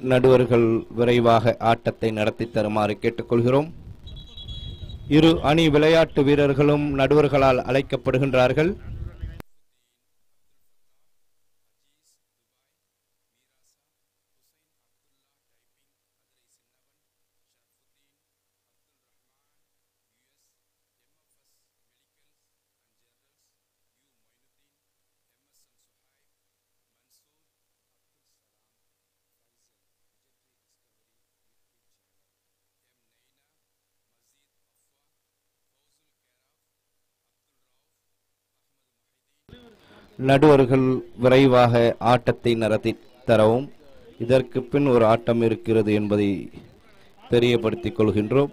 நடுவர்கள் விரைவாக ஆட்டத்தை நடத்தி தருமாறு கேட்டுக்கொள்கிறோம். இரு அணி விளையாட்டு வீரர்களும் நடுவர்களால் அழைக்கப்படுகின்றார்கள். நடுவர்கள் விரைவாக ஆட்டத்தை நடத்தி தரவும். இதற்கு பின் ஒரு ஆட்டம் இருக்கிறது என்பதை தெரியப்படுத்திக் கொள்கின்றோம்.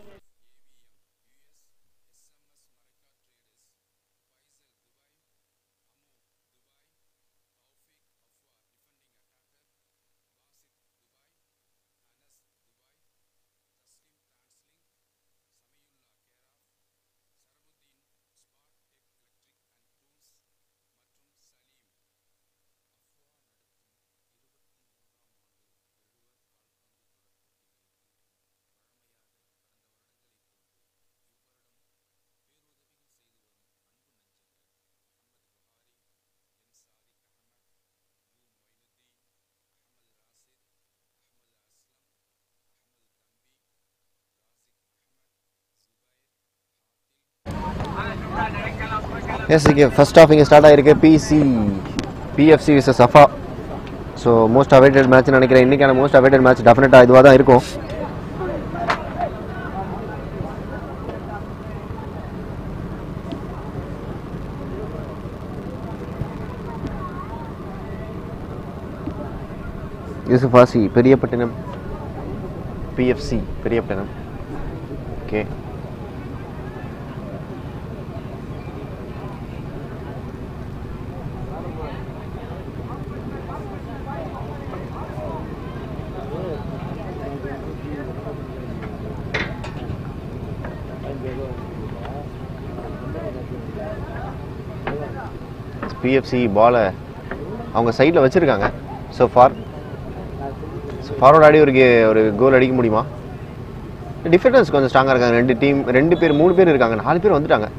Yes, first half இங்கே ஸ்டார்ட் ஆகிருக்கு. PFC vs Safa. So most awaited match நினைக்கிறேன். இன்றைக்கான மோஸ்ட் அவைட்டட் மேட்ச் டெஃபினட்டாக இதுவாக தான் இருக்கும். யூசுப் ஆசி Periyapattinam, PFC Periyapattinam. Okay, PFC பாலை அவங்க சைடில் வச்சுருக்காங்க. ஸோ ஃபார்வர்ட் ஆடி ஒரு கோல் அடிக்க முடியுமா? டிஃபெண்டர்ஸ் கொஞ்சம் ஸ்ட்ராங்காக இருக்காங்க. மூணு பேர் இருக்காங்க. 4 பேர் வந்துட்டாங்க.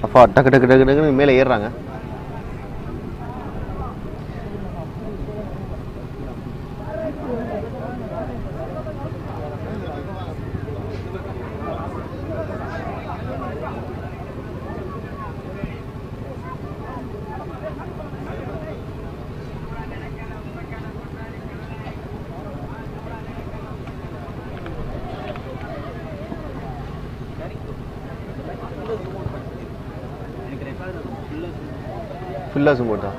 அப்பா டக்கு டக்கு டக்கு டக்குன்னு மேலே ஏறுறாங்க. ஃபுல்லாக ஜூம் அவுட் தான்.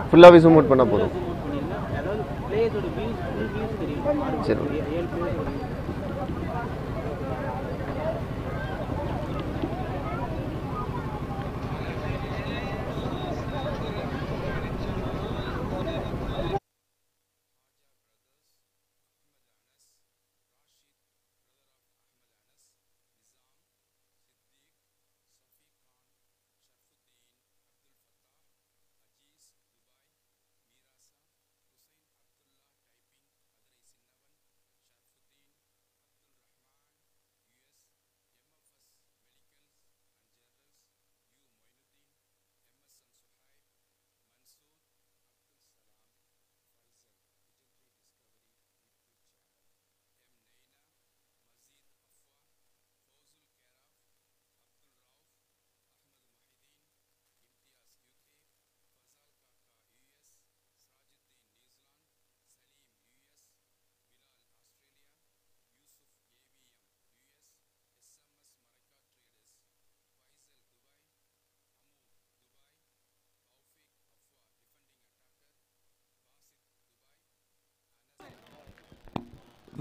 ஃபுல்லாகவே ஜூம் அவுட் பண்ணால் போதும். சரி,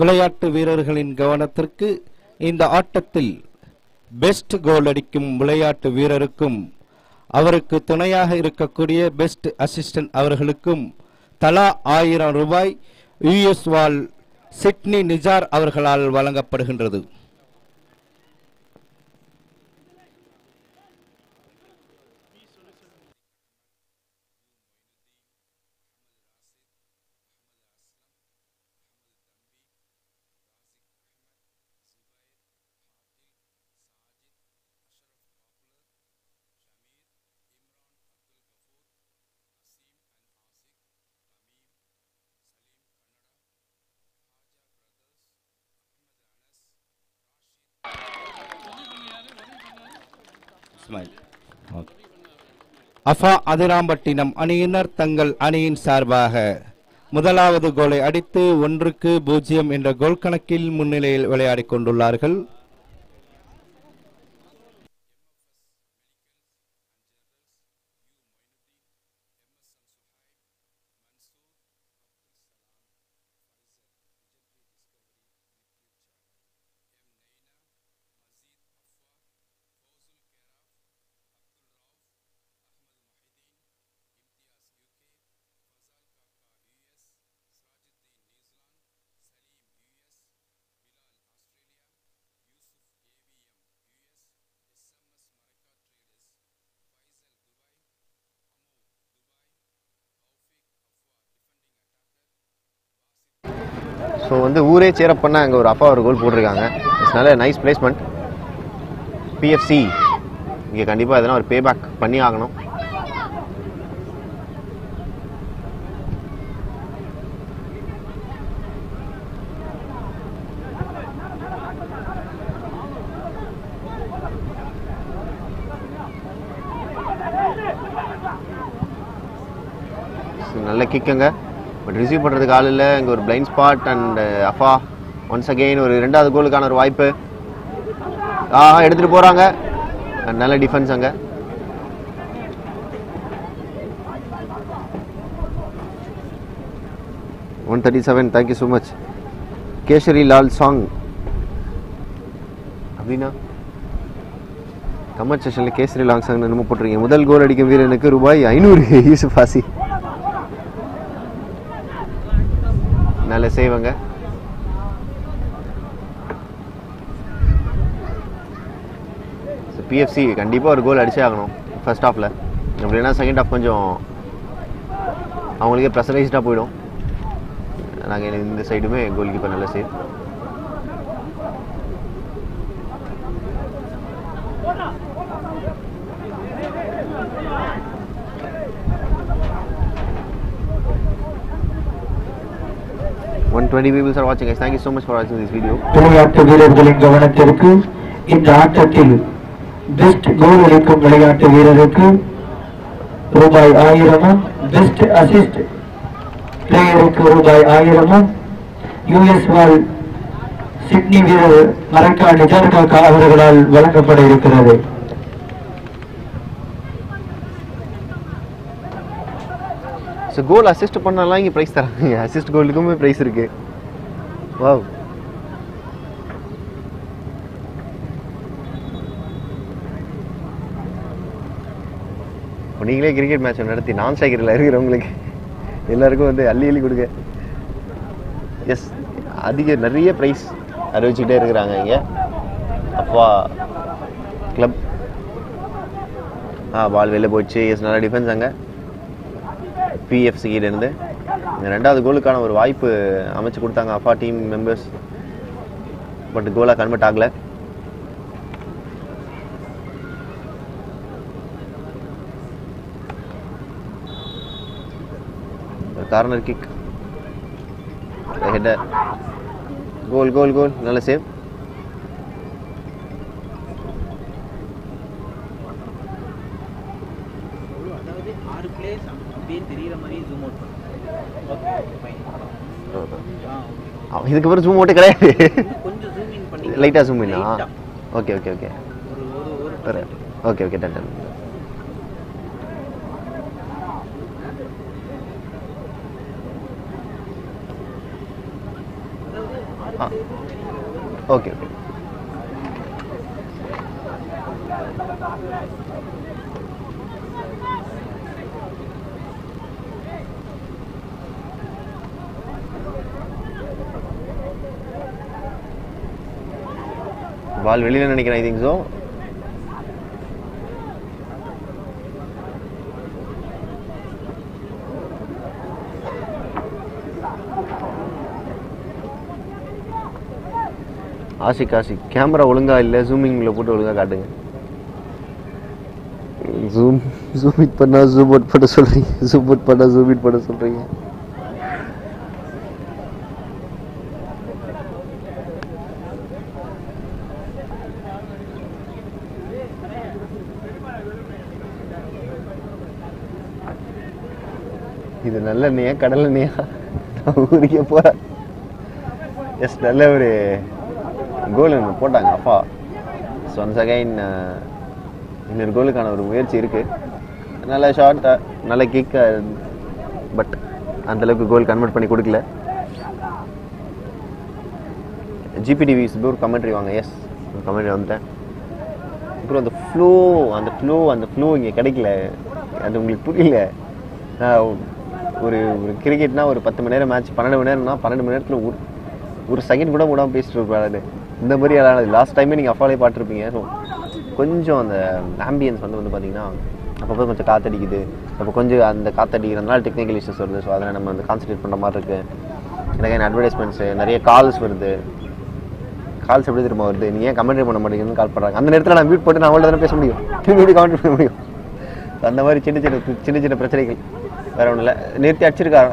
விளையாட்டு வீரர்களின் கவனத்திற்கு, இந்த ஆட்டத்தில் பெஸ்ட் கோல் அடிக்கும் விளையாட்டு வீரருக்கும் அவருக்கு துணையாக இருக்கக்கூடிய பெஸ்ட் அசிஸ்டன்ட் அவர்களுக்கும் தலா 1000 ரூபாய் US வால் சிட்னி நிஜார் அவர்களால் வழங்கப்படுகின்றது. ஸ்மைல். அஃபா அதிராம்பட்டினம் அணியினர் தங்கள் அணியின் சார்பாக முதலாவது கோலை அடித்து 1-0 என்ற கோல் கணக்கில் முன்னிலையில் விளையாடிக் கொண்டுள்ளார்கள். ஸோ வந்து ஊரே சேரப் பண்ண அங்கே ஒரு அப்பா ஒரு கோல் போட்டிருக்காங்க. நல்ல நைஸ் பிளேஸ்மெண்ட். பிஎஃப்சி இங்கே கண்டிப்பாக எதனா ஒரு பேபேக் பண்ணி ஆகணும். நல்ல கிக்குங்க, பட் ரிசீவ் பண்ணுறதுக்கு ஆள் இல்லை. இங்கே ஒரு பிளைண்ட் ஸ்பாட் அண்ட் அஃபா ஒன்ஸ் அகெயின் ஒரு 2வது கோலுக்கான ஒரு வாய்ப்பு. எடுத்துகிட்டு போகிறாங்க. நல்ல டிஃபென்ஸ் அங்கே. $137. Thank you so much. Kesari Lal song அப்படின்னா கமெண்ட் செஷனில் கேசரி லாங் சாங் என்னமோ போட்டிருக்கீங்க. முதல் கோல் அடிக்கும் வீரனுக்கு ₹500. யூசுப் ஆசி நல்ல சேவங்க. பிஎஃப்சி கண்டிப்பாக ஒரு கோல் அடிச்சே ஆகணும் ஃபர்ஸ்ட் ஹாஃபில். அப்படின்னா செகண்ட் ஹாஃப் கொஞ்சம் அவங்களுக்கே ப்ரெஷரைஸ்டாக போயிடும். நாங்கள் இந்த சைடுமே கோல் கீப்பர் நல்ல save. people are watching guys. Thank you so much for watching this video. விளையாட்டு வீரர்களின் கவனத்திற்கு இந்த ஆட்டத்தில் பெஸ்ட் கோல் அடிக்கும் விளையாட்டு வீரருக்கு ₹1000, பெஸ்ட் அசிஸ்ட் பிளேயருக்கு ₹1000, யுஎஸ் வால் சிட்னி வீரர் மரக்கா நிஜார்காக்கா அவர்களால் வழங்கப்பட இருக்கிறது. ஸோ கோல் அசிஸ்ட் பண்ணலாம் இங்கே ப்ரைஸ் தராங்க. அசிஸ்ட் கோலுக்குமே ப்ரைஸ் இருக்கு. வாவ். நீங்களே கிரிக்கெட் மேட்ச் நடத்தி நான் ஸ்ட்ரைக்கரில் இருக்கிறவங்களுக்கு எல்லாருக்கும் வந்து அள்ளி கொடுங்க. எஸ், நிறைய ப்ரைஸ் அறிவிச்சுக்கிட்டே இருக்கிறாங்க இங்கே. அப்பா கிளப் பால் வெளில போயிடுச்சு. எஸ், நல்லா டிஃபென்ஸ் அங்கே பிஎஃப்சி கிட்டேருந்து. இந்த 2வது கோலுக்கான ஒரு வாய்ப்பு அமைச்சு கொடுத்தாங்க அப்பா டீம் மெம்பர்ஸ், பட் கோலாக கன்வெர்ட் ஆகலை. Corner kick, header, goal goal goal. நல்ல சேவ். இதுக்கப்புறம் ஜூம் அவுட் கிடையாது, லைட்டாக ஜூம் இன்னா. Okay okay okay okay okay done done. Okay okay. Ball வெளியில் நினைக்கிறேன். I think so. Ashiq camera ஒழுங்கா இல்லை, ஜூமிங்கில் போட்டு ஒழுங்கா காட்டுங்க. ஜூம் இட் பண்ணா ஜூம் அவுட் பண்ண சொல்றீங்க, ஜூம் அவுட் பண்ணா ஜூம் இன் பண்ண சொல்றீங்க. இது நல்லெண்ணெயா கடலெண்ணெயா ஊறிக்க போற. எஸ், நல்ல ஒரு கோல் போட்டாங்க அப்பா. ஸோ ஒன்ஸ் அகைன் இன்னொரு கோலுக்கான ஒரு முயற்சி இருக்கு. நல்ல ஷாட், நல்ல கிக், பட் அந்தளவுக்கு கோல் கன்வெர்ட் பண்ணி கொடுக்கல. ஜிபிடிவி ஒரு கமெண்ட்ரி வாங்க. எஸ், கமெண்ட்ரி வந்துட்டேன். அப்புறம் அந்த ஃப்ளோ இங்கே கிடைக்கல. அது உங்களுக்கு புரியல. ஒரு ஒரு கிரிக்கெட்னா ஒரு 10 மணி நேரம் மேட்ச், 12 மணி நேரம்னா 12 மணி நேரத்தில் ஒரு செகண்ட் கூட விடாமல் பேசிட்டு இருப்பாரு. இந்த மாதிரி விளாடாது. லாஸ்ட் டைமே நீங்கள் அஃபாலே பார்த்துருப்பீங்க. ஸோ கொஞ்சம் அந்த ஆம்பியன்ஸ் வந்து பார்த்தீங்கன்னா அப்பப்போ கொஞ்சம் காற்றடிக்குது. அப்போ கொஞ்சம் அந்த காற்றடிக்கிறதுனால டெக்னிக்கல் இஷ்யூஸ் வருது. ஸோ அதில் நம்ம வந்து கான்சன்ட்ரேட் பண்ணுற மாதிரி இருக்குது. எனக்கு அட்வர்டைஸ்மெண்ட்ஸு, நிறைய கால்ஸ் வருது. கால்ஸ் எப்படி திரும்ப வருது, நீங்கள் ஏன் கமெண்ட் பண்ண மாட்டேங்குதுன்னு கால் பண்ணுறாங்க. அந்த நேரத்தில் நான் மியூட் போட்டு நான் அவங்கள்ட்ட தானே பேச முடியும், எப்படி கமெண்ட் பண்ண முடியும். அந்த மாதிரி சின்ன சின்ன பிரச்சனைகள், வேற ஒன்றும் இல்லை. நிறுத்தி அடிச்சிருக்காரு.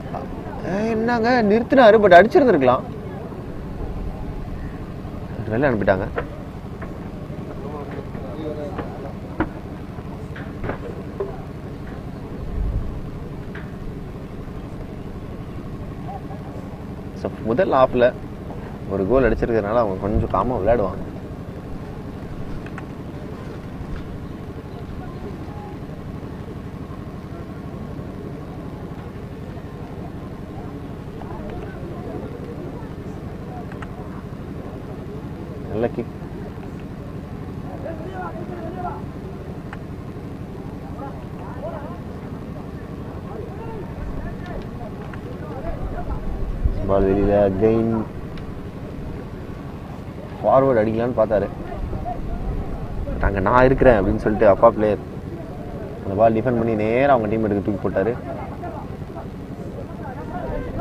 என்னங்க நிறுத்தினாரு, பட் அடிச்சிருந்துருக்கலாம். வெளில அனுப்பிட்டாங்க. முதல் ஹாஃப்ல ஒரு கோல் அடிச்சிருக்கிறதுனால அவங்க கொஞ்சம் காமா விளையாடுவாங்க. நல்ல கிக். பால் வெளியில அகைன் ஃபார்வர்ட் அடிக்கலான்னு பார்த்தாரு. அங்கே நான் இருக்கிறேன் அப்படின்னு சொல்லிட்டு அப்பா பிளேயர் அந்த பால் டிஃபெண்ட் பண்ணி நேராக அவங்க டீம் எடுக்க தூக்கி போட்டாரு.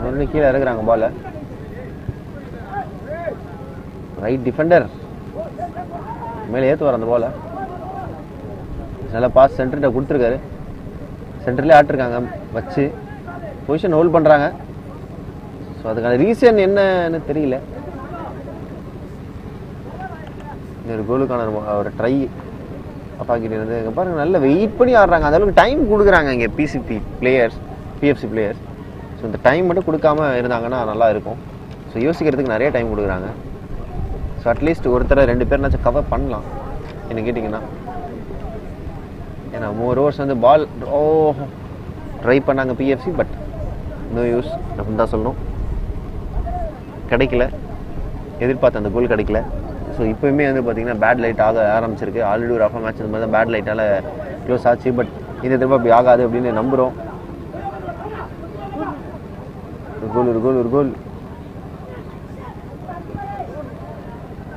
மறுபடியும் கீழே இறக்குறாங்க பாலை. ரைட் டிஃபெண்டர் மேலே ஏற்றுவார் அந்த பாலை. நல்லா பாஸ் சென்டர்கிட்ட கொடுத்துருக்காரு. சென்டர்லேயே ஆட்டிருக்காங்க வச்சு பொசிஷன் ஹோல்ட் பண்ணுறாங்க. ஸோ அதுக்கான ரீசன் என்னன்னு தெரியல. ஒரு கோலுக்கான ஒரு ட்ரை அப்பா கிட்ட இருந்து பாருங்க, நல்லா வெயிட் பண்ணி ஆடுறாங்க. அந்த அளவுக்கு டைம் கொடுக்குறாங்க இங்கே பிஎஃப்சி பிளேயர்ஸ். ஸோ இந்த டைம் மட்டும் கொடுக்காம இருந்தாங்கன்னா நல்லா இருக்கும். ஸோ யோசிக்கிறதுக்கு நிறைய டைம் கொடுக்குறாங்க. ஸோ அட்லீஸ்ட் ஒருத்தரை 2 பேர்னாச்சும் கவர் பண்ணலாம் என்ன கேட்டிங்கன்னா. ஏன்னா மோர் ஓவர்ஸ் வந்து பால் ட்ரை பண்ணாங்க பிஎஃப்சி, பட் நோ யூஸ் அப்படின்னு தான் சொல்லணும். கிடைக்கல, எதிர்பார்த்த அந்த கோல் கிடைக்கல. ஸோ இப்போயுமே வந்து பார்த்தீங்கன்னா பேட் லைட் ஆக ஆரம்பிச்சிருக்கு. ஆல்ரெடி ஒரு மேட்ச் இந்த மாதிரி தான் பேட் லைட்டால் க்ளோஸ் ஆச்சு. பட் இந்த திரும்ப அப்படி ஆகாது அப்படின்னு நம்புகிறோம். ஒரு கோல்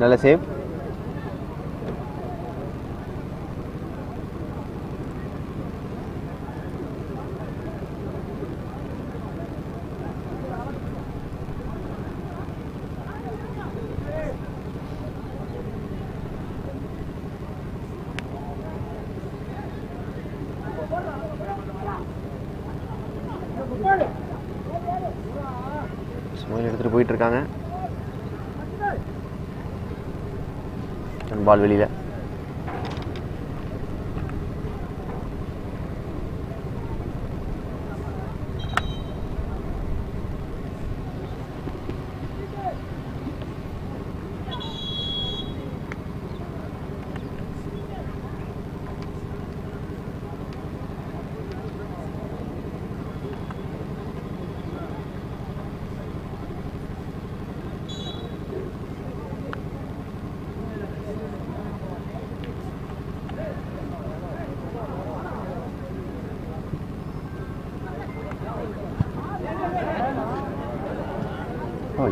நல்ல சேவ். ஸ்மைல் எடுத்துட்டு போயிட்டு இருக்காங்க. பால் வெளியில.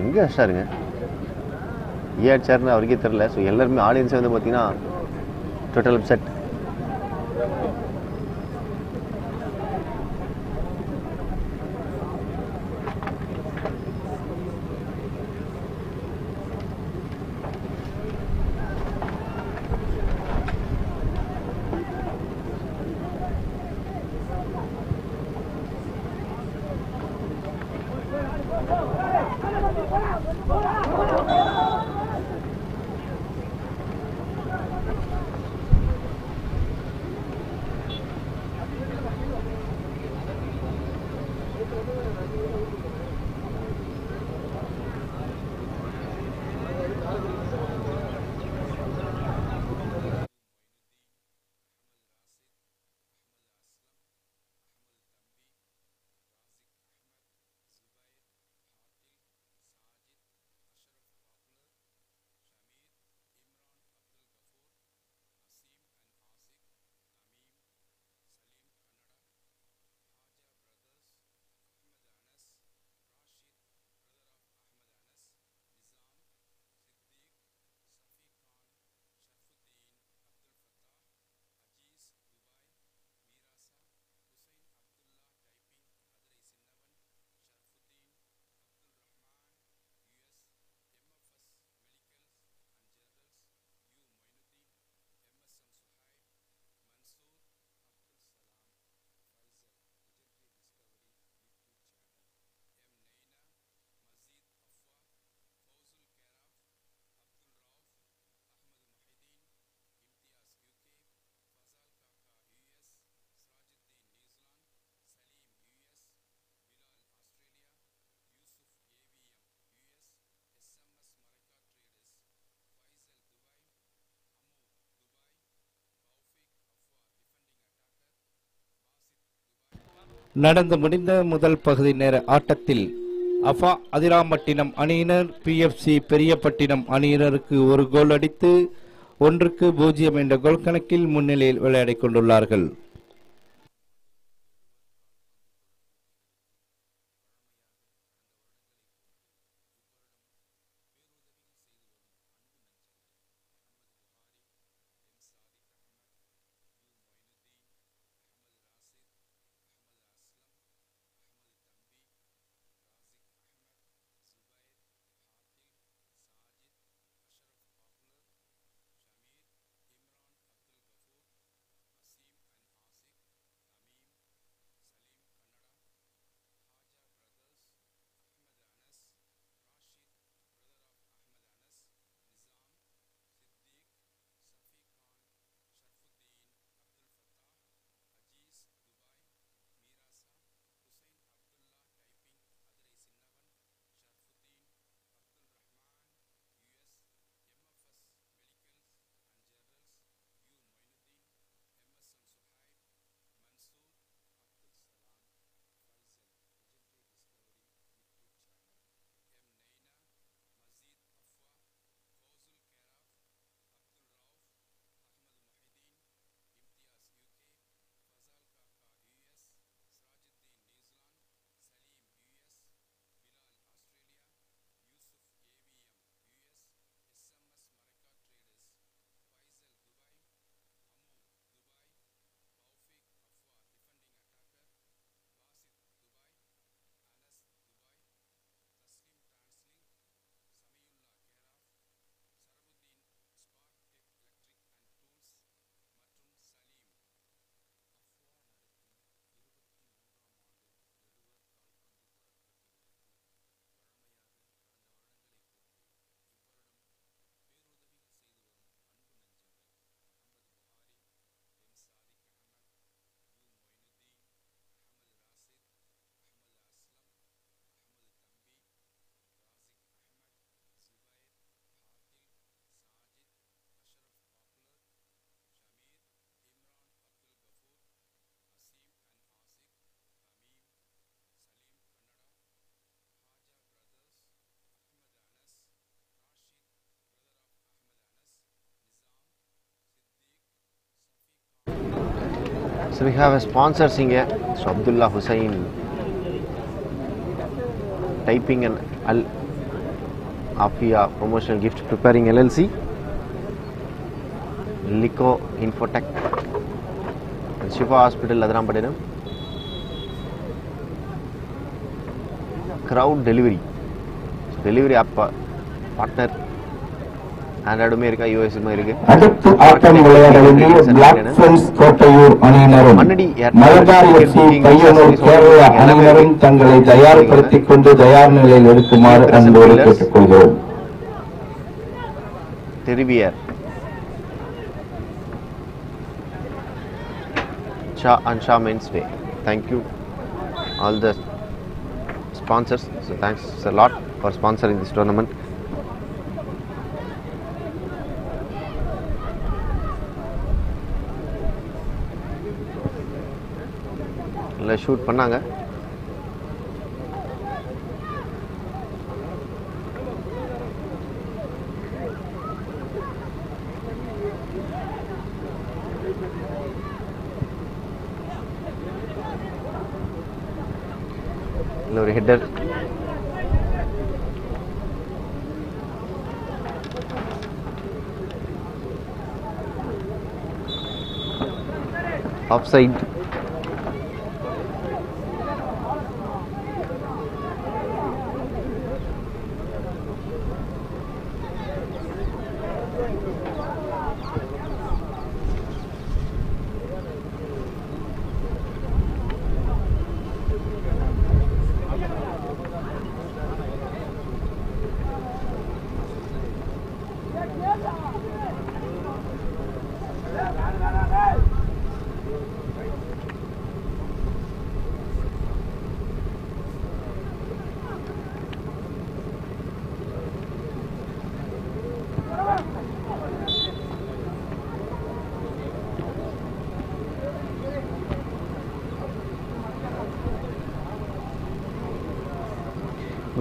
எங்கே அடிச்சாருங்க, ஏன் அடிச்சாருன்னு அவருக்கே தெரில. ஸோ எல்லாருமே ஆடியன்ஸே வந்து பார்த்தீங்கன்னா டோட்டல் அப்செட். நடந்து முடிந்த முதல் பகுதி நேர ஆட்டத்தில் அஃபா அதிராம்பட்டினம் அணியினர் PFC பெரியப்பட்டினம் அணியினருக்கு ஒரு கோல் அடித்து 1-0 என்ற கோல் கணக்கில் முன்னிலையில் விளையாடிக் கொண்டுள்ளார்கள். So we have a sponsor here, so Abdullah Hussain Typing and Al Afia promotional gift preparing LLC, Lico Infotech, and Shifa Hospital Adirampatinam, Crowd Delivery, so delivery app partner. Android America, US America. அடுத்து ஆட்டம் விளையாட வேண்டிய black friends Kottaiyur அணியினரும் Malabar FC Payyanur Kerala அணியினரும் தங்களை தயார்படுத்திக் கொண்டு தயார் நிலையில் இருக்குமாறு அன்போடு கேட்டுக்கொள்கிறோம். Terrivier, Shah and Shah Men's Way. Thank you all the sponsors. So thanks a lot for sponsoring this tournament. Shoot பண்ணாங்க. ஒரு ஹெட்டர், ஆஃப் சைட்,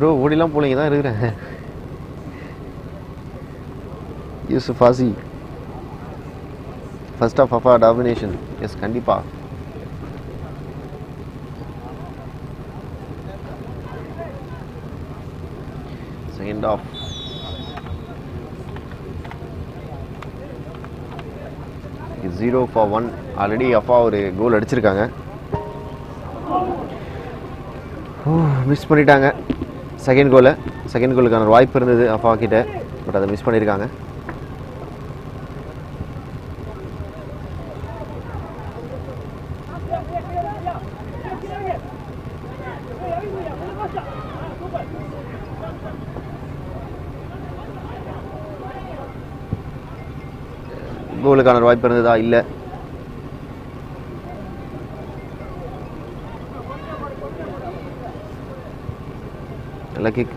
ப்ரோ ஓடிலாம் போலீங்க தான் இருக்கிறேன். யூசுப் ஆசி ஃபர்ஸ்ட் ஆஃப் அஃபா டாமினேஷன். எஸ் கண்டிப்பா. Second half is 0-1. ஆல்ரெடி அஃபா ஒரு கோல் அடிச்சிருக்காங்க. மிஸ் பண்ணிட்டாங்க செகண்ட் கோலுக்கான ஒரு வாய்ப்பு இருந்தது அஃபா கிட்ட. பட் அதை மிஸ் பண்ணியிருக்காங்க. கோலுக்கான ஒரு வாய்ப்பு இருந்ததா? இல்லை. நல்ல கிக்.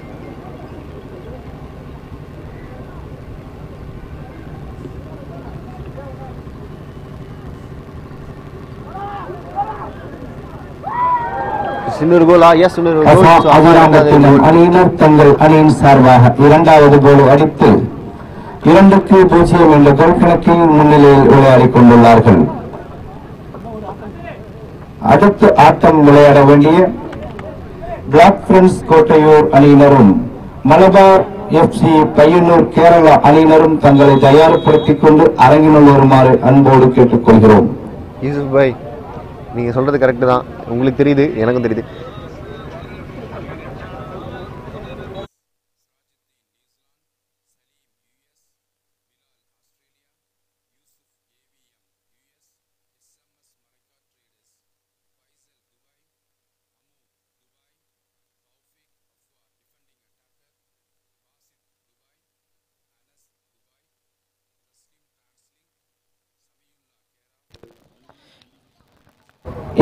இன்னொரு கோலா? எஸ், இன்னொரு கோல். அணியினர் தங்கள் அணியின் சார்பாக இரண்டாவது கோல் அடித்து 2-0 என்ற கோல் கணக்கில் முன்னிலையில் விளையாடிக் கொண்டுள்ளார்கள். அடுத்து ஆட்டம் விளையாட வேண்டிய பிளாக் ஃப்ரெண்ட்ஸ் கோட்டையூர் அணியினரும் மலபார் எஃப்சி பையனூர் கேரளா அணியினரும் தங்களை தயார்படுத்திக் கொண்டு அரங்கினுள் வருமாறு அன்போடு கேட்டுக்கொள்கிறோம். யூசுப் பாய், நீங்க சொல்றது கரெக்ட் தான். உங்களுக்கு தெரியுது, எனக்கும் தெரியுது.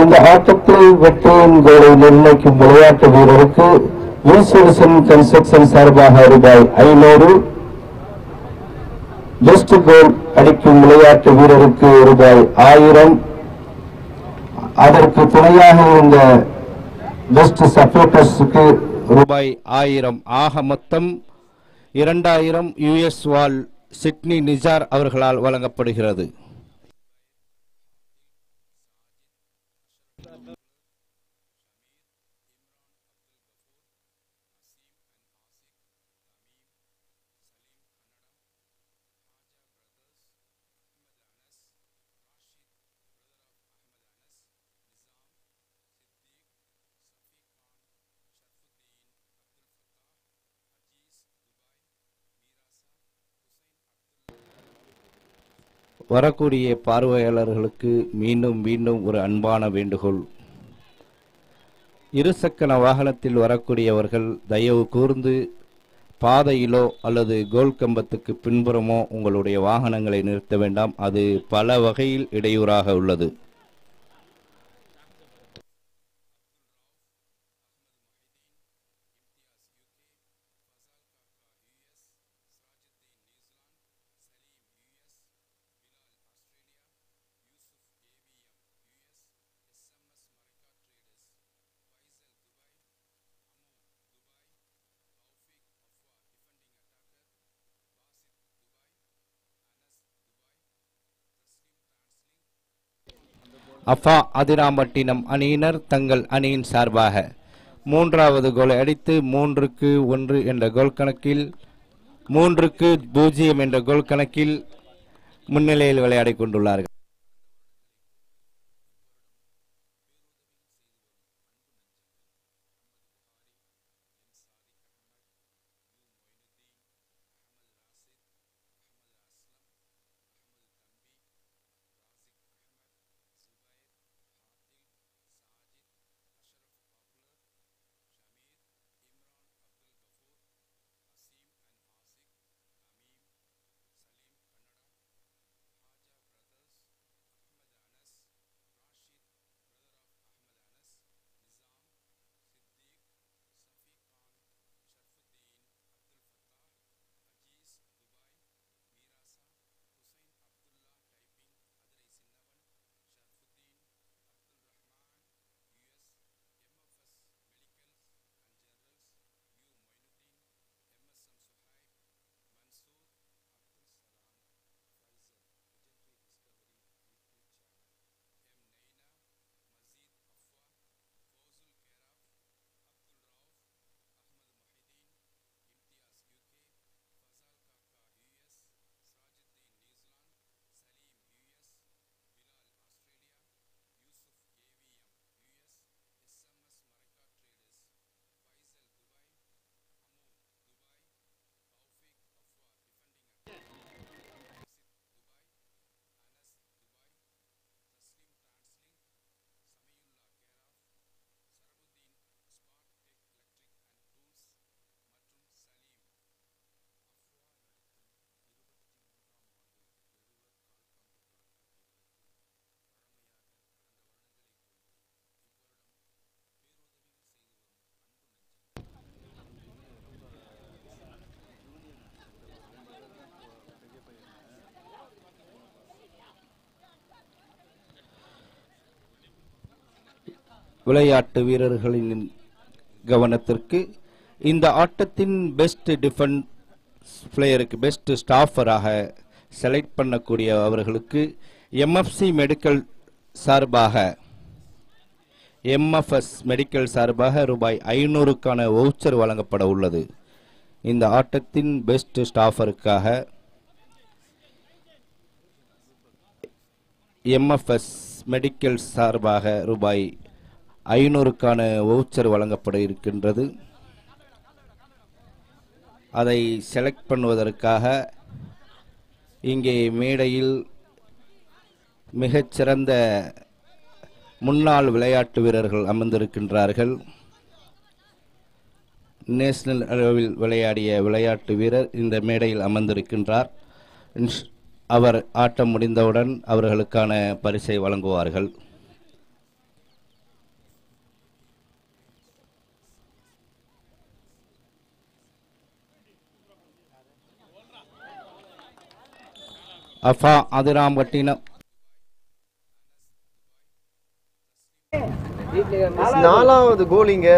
இந்த ஆட்டத்தில் வெற்றியின் கோலை நிர்ணயிக்கும் விளையாட்டு வீரருக்கு வில்சன் கன்ஸ்ட்ரக்ஷன் சார்பாக ரூபாய் 500, பெஸ்ட் கோல் அடிக்கும் விளையாட்டு வீரருக்கு ரூபாய் 1000, அதற்கு துணையாக இருந்த பெஸ்ட் சப்போர்ட்டர்ஸுக்கு ரூபாய் 1000 ஆக மொத்தம் 2000 யுஎஸ் வால் சிட்னி நிஜார் அவர்களால் வழங்கப்படுகிறது. வரக்கூடிய பார்வையாளர்களுக்கு மீண்டும் மீண்டும் ஒரு அன்பான வேண்டுகோள். இருசக்கர வாகனத்தில் வரக்கூடியவர்கள் தயவு கூர்ந்து பாதையிலோ அல்லது கோல் கம்பத்துக்கு பின்புறமோ உங்களுடைய வாகனங்களை நிறுத்த வேண்டாம். அது பல வகையில் இடையூறாக உள்ளது. அஃபா அதிராம்பட்டினம் அணியினர் தங்கள் அணியின் சார்பாக மூன்றாவது கோலை அடித்து 3-1 என்ற கோல் கணக்கில் 3-0 என்ற கோல் கணக்கில் முன்னிலையில் விளையாடிக் கொண்டுள்ளார்கள். விளையாட்டு வீரர்களின் கவனத்திற்கு, இந்த ஆட்டத்தின் பெஸ்ட் டிஃபென்ஸ் பிளேயருக்கு பெஸ்ட் ஸ்டாஃபராக செலக்ட் பண்ணக்கூடிய அவர்களுக்கு எம்எஃப்எஸ் மெடிக்கல் சார்பாக ரூபாய் 500க்கான வவுச்சர் வழங்கப்பட உள்ளது. இந்த ஆட்டத்தின் பெஸ்ட் ஸ்டாஃபருக்காக எம்எஃப்எஸ் மெடிக்கல் சார்பாக ரூபாய் 500க்கான வவுச்சர் வழங்கப்பட இருக்கின்றது. அதை செலக்ட் பண்ணுவதற்காக இங்கே மேடையில் மிகச்சிறந்த முன்னாள் விளையாட்டு வீரர்கள் அமர்ந்திருக்கின்றார்கள். நேஷனல் அளவில் விளையாடிய விளையாட்டு வீரர் இந்த மேடையில் அமர்ந்திருக்கின்றார். அவர் ஆட்டம் முடிந்தவுடன் அவர்களுக்கான பரிசை வழங்குவார்கள். அஃபா அதிராம்பட்டினம் 4வது கோலிங்க.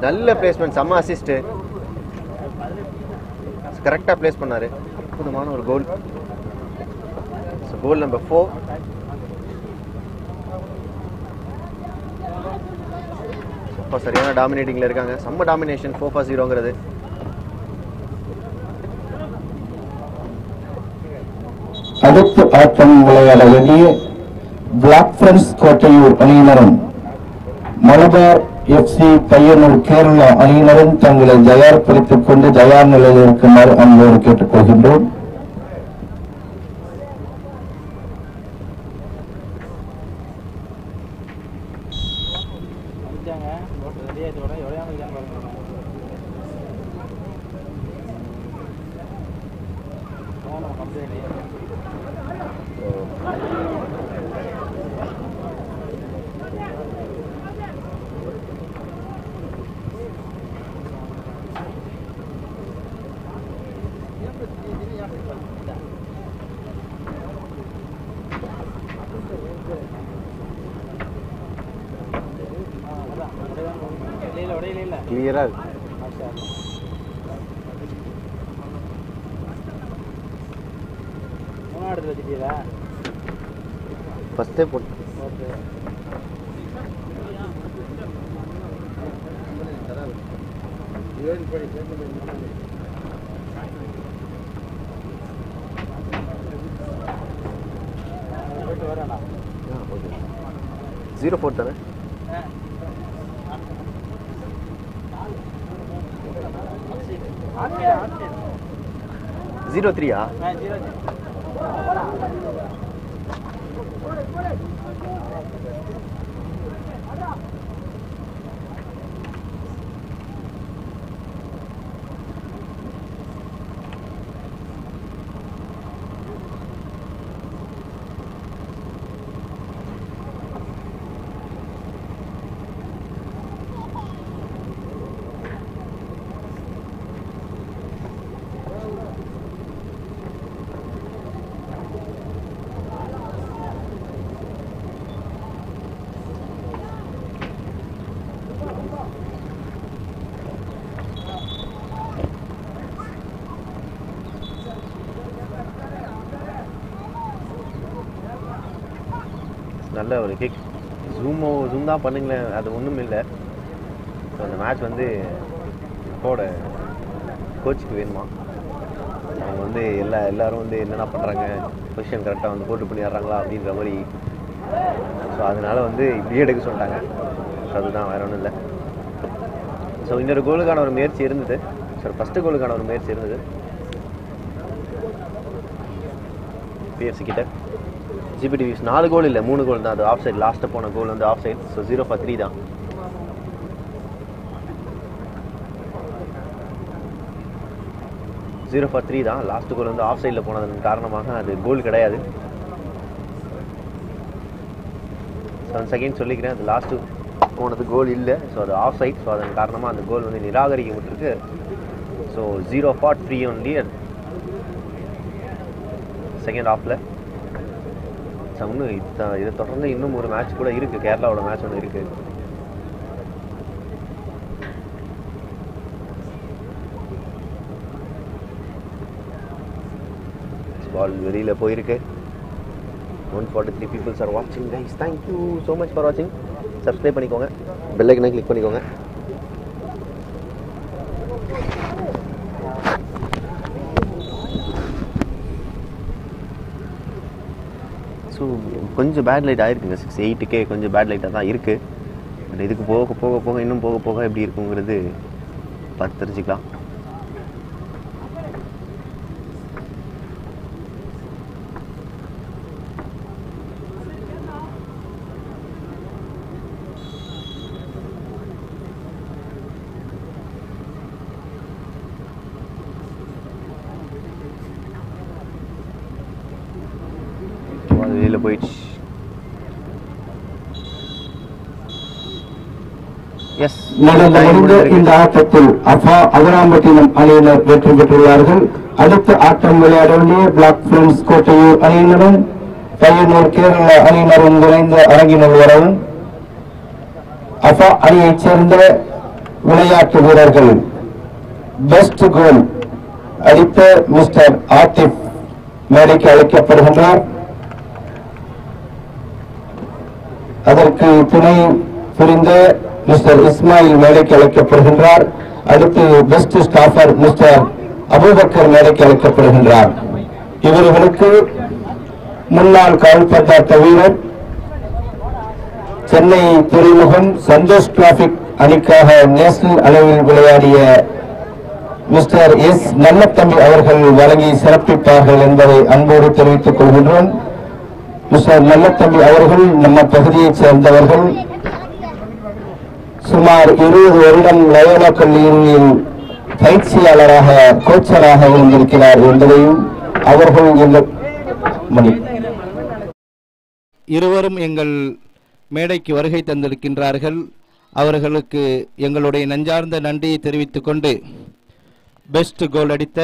நல்ல பிளேஸ்மெண்ட், செம்ம அசிஸ்ட், கரெக்டா பிளேஸ் பண்ணாரு. அற்புதமான ஒரு கோல். Goal number 4. சரியான டாமினேட்டிங்ல இருக்காங்க. செம்ம டாமினேஷன். 4-0ங்கிறது. அடுத்து ஆட்டம் விளையாட வேண்டிய பிளாக் ஃப்ரெண்ட்ஸ் கோட்டையூர் அணியினரும் மலபார் எஃப்சி பையனூர் கேரளா அணியினரும் தங்களை தயார்படுத்திக் கொண்டு தயார் நிலையில் இருக்குமாறு அன்போடு கேட்டுக்கொள்கின்றோம். கிளியரா இருக்கு. ஃபர்ஸ்டே போட்டு ஜீரோ 4 தானே. 0-3 நல்ல ஒரு கிக். ஜூம் தான் பண்ணுங்களேன், அது ஒன்றும் இல்லை. ஸோ அந்த மேட்ச் வந்து இப்போட கோச்சுக்கு வேணுமா, அவங்க வந்து எல்லோரும் வந்து என்னென்ன பண்ணுறாங்க, பொசிஷன் கரெக்டாக வந்து போட்டு பண்ணிடுறாங்களா அப்படின்ற மாதிரி. ஸோ அதனால் வந்து இப்படியே எடுக்க சொல்லிட்டாங்க. ஸோ அதுதான், வேறு ஒன்றும் இல்லை. ஸோ இன்னொரு கோலுக்கான ஒரு முயற்சி இருந்தது. ஸோ ஃபஸ்ட்டு கோலுக்கான ஒரு முயற்சி இருந்தது பிஎஃப்சி கிட்ட. ஜிபிடிவிஸ் 4 கோல் இல்லை, 3 கோல் தான். அது ஆஃப் சைட். லாஸ்ட்டாக போன கோல் வந்து ஆஃப் சைட். ஸோ 0-3 தான். லாஸ்ட் கோல் வந்து ஆஃப் சைடில் போனதன் காரணமாக அது கோல் கிடையாது. ஸோ ஒன்ஸ் அகைன் சொல்லிக்கிறேன், அது லாஸ்ட்டு போனது கோல் இல்லை. ஸோ அது ஆஃப் சைட். ஸோ அதன் காரணமாக அந்த கோல் வந்து நிராகரிக்கப்பட்டிருக்கு. So 0-3 only. செகண்ட் ஹாஃபில். இன்னும் இதை தொடர்ந்து இன்னும் ஒரு மேட்ச் கூட இருக்குது, கேரளாவோட மேட்ச் ஒன்று இருக்குது. பால் வெளியில் போயிருக்கு. 143 பீப்புள்ஸ் ஆர் வாட்சிங் guys. Thank you so much for வாட்சிங். சப்ஸ்கிரைப் பண்ணிக்கோங்க, பெல் ஐக்கனை கிளிக் பண்ணிக்கோங்க. ஸோ கொஞ்சம் பேட் லைட் ஆகிருக்குங்க. 6-8K கொஞ்சம் பேட் லைட்டாக தான் இருக்குது. பட் இதுக்கு போக போக போக இன்னும் போக போக எப்படி இருக்குங்கிறது பார்த்து தெரிஞ்சுக்கலாம். வெளியில் போயிடுச்சு. நடந்து முடிந்த இந்த ஆட்டத்தில் அஃபா அதிராம்பட்டினம் அணியினர் வெற்றி பெற்றுள்ளார்கள். அடுத்த ஆட்டம் விளையாட வேண்டிய பிளாக் பிரின்ஸ் கோட்டையூர் அணியினரும் பையனூர் கேரள அணியினரும் இணைந்த அரங்கினுள் வரவும். அஃபா அணியைச் சேர்ந்த விளையாட்டு வீரர்கள் பெஸ்ட் கோல் அடித்த மிஸ்டர் ஆத்திப் மேடைக்கு அழைக்கப்படுகின்றார். அதற்கு துணை புரிந்த மிஸ்டர் இஸ்மாயில் மேடைக்கு அழைக்கப்படுகின்றார். அடுத்து பெஸ்ட் ஸ்டாஃபர் மிஸ்டர் அபூபக்கர் மேடைக்கு அழைக்கப்படுகின்றார். இவர்களுக்கு முன்னாள் கால்பந்தாட்ட வீரர் சென்னை துறைமுகம் சந்தோஷ் டிராபிக் அணிக்காக நேஷனல் அளவில் விளையாடிய மிஸ்டர் எஸ் நல்லத்தம்பி அவர்கள் வழங்கி சிறப்பிப்பார்கள் என்பதை அன்போடு தெரிவித்துக் கொள்கின்றோம். மிஸ்டர் நல்லத்தம்பி அவர்கள் நம்ம பகுதியைச் சேர்ந்தவர்கள். சுமார் 20 வருடம் லயோலா கல்லூரியில் பயிற்சியாளராக கோச்சராக இருந்திருக்கிறார் என்பதையும் அவர்கள் இருவரும் எங்கள் மேடைக்கு வருகை தந்திருக்கின்றார்கள். அவர்களுக்கு எங்களுடைய நெஞ்சார்ந்த நன்றியை தெரிவித்துக் கொண்டு பெஸ்ட் கோல் அடித்த